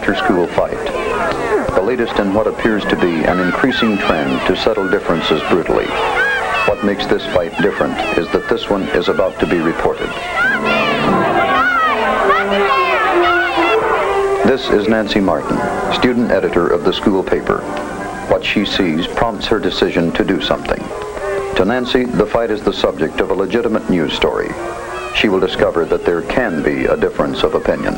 after-school fight. The latest in what appears to be an increasing trend to settle differences brutally. What makes this fight different is that this one is about to be reported. This is Nancy Martin, student editor of the school paper. What she sees prompts her decision to do something. To Nancy, the fight is the subject of a legitimate news story. She will discover that there can be a difference of opinion.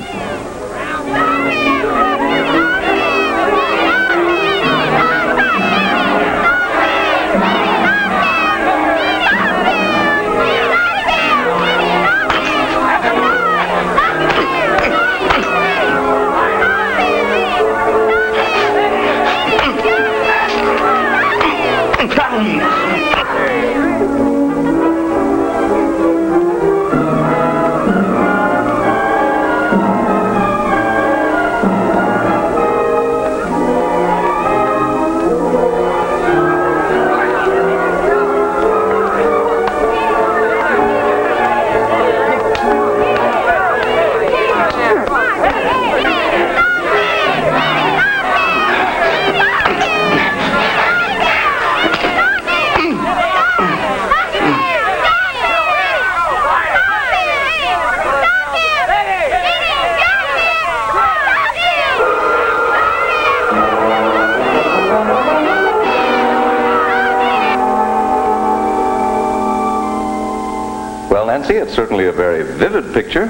Nancy, it's certainly a very vivid picture,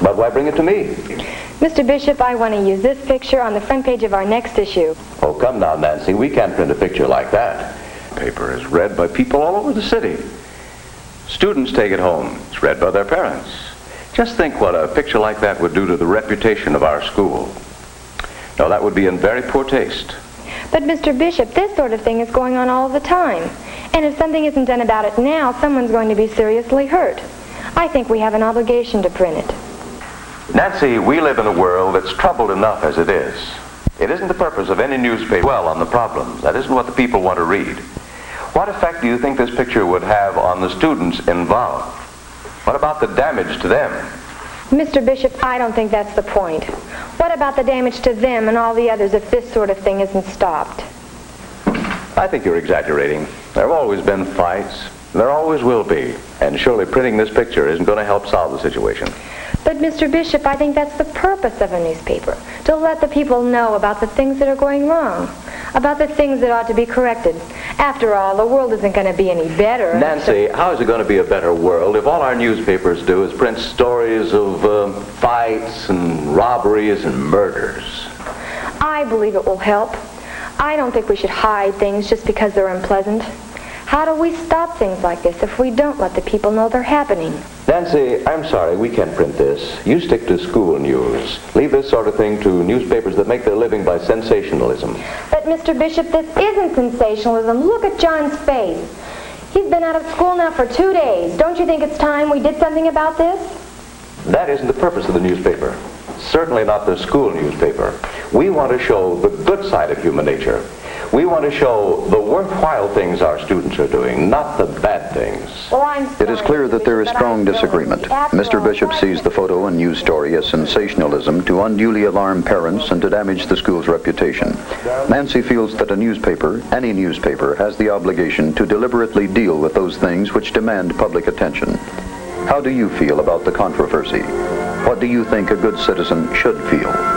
but why bring it to me? Mr. Bishop, I want to use this picture on the front page of our next issue. Oh, come now, Nancy. We can't print a picture like that. The paper is read by people all over the city. Students take it home. It's read by their parents. Just think what a picture like that would do to the reputation of our school. No, that would be in very poor taste. But, Mr. Bishop, this sort of thing is going on all the time. And if something isn't done about it now, someone's going to be seriously hurt. I think we have an obligation to print it. Nancy, we live in a world that's troubled enough as it is. It isn't the purpose of any newspaper to dwell on the problems. That isn't what the people want to read. What effect do you think this picture would have on the students involved? What about the damage to them? Mr. Bishop, I don't think that's the point. What about the damage to them and all the others if this sort of thing isn't stopped? I think you're exaggerating. There have always been fights. There always will be. And surely printing this picture isn't going to help solve the situation. But, Mr. Bishop, I think that's the purpose of a newspaper. To let the people know about the things that are going wrong. About the things that ought to be corrected. After all, the world isn't going to be any better. Nancy, how is it going to be a better world if all our newspapers do is print stories of fights and robberies and murders? I believe it will help. I don't think we should hide things just because they're unpleasant. How do we stop things like this if we don't let the people know they're happening? Nancy, I'm sorry, we can't print this. You stick to school news. Leave this sort of thing to newspapers that make their living by sensationalism. But, Mr. Bishop, this isn't sensationalism. Look at John's face. He's been out of school now for 2 days. Don't you think it's time we did something about this? That isn't the purpose of the newspaper. Certainly not the school newspaper. We want to show the good side of human nature. We want to show the worthwhile things our students are doing, not the bad things. It is clear that there is strong disagreement. Mr. Bishop sees the photo and news story as sensationalism to unduly alarm parents and to damage the school's reputation. Nancy feels that a newspaper, any newspaper, has the obligation to deliberately deal with those things which demand public attention. How do you feel about the controversy? What do you think a good citizen should feel?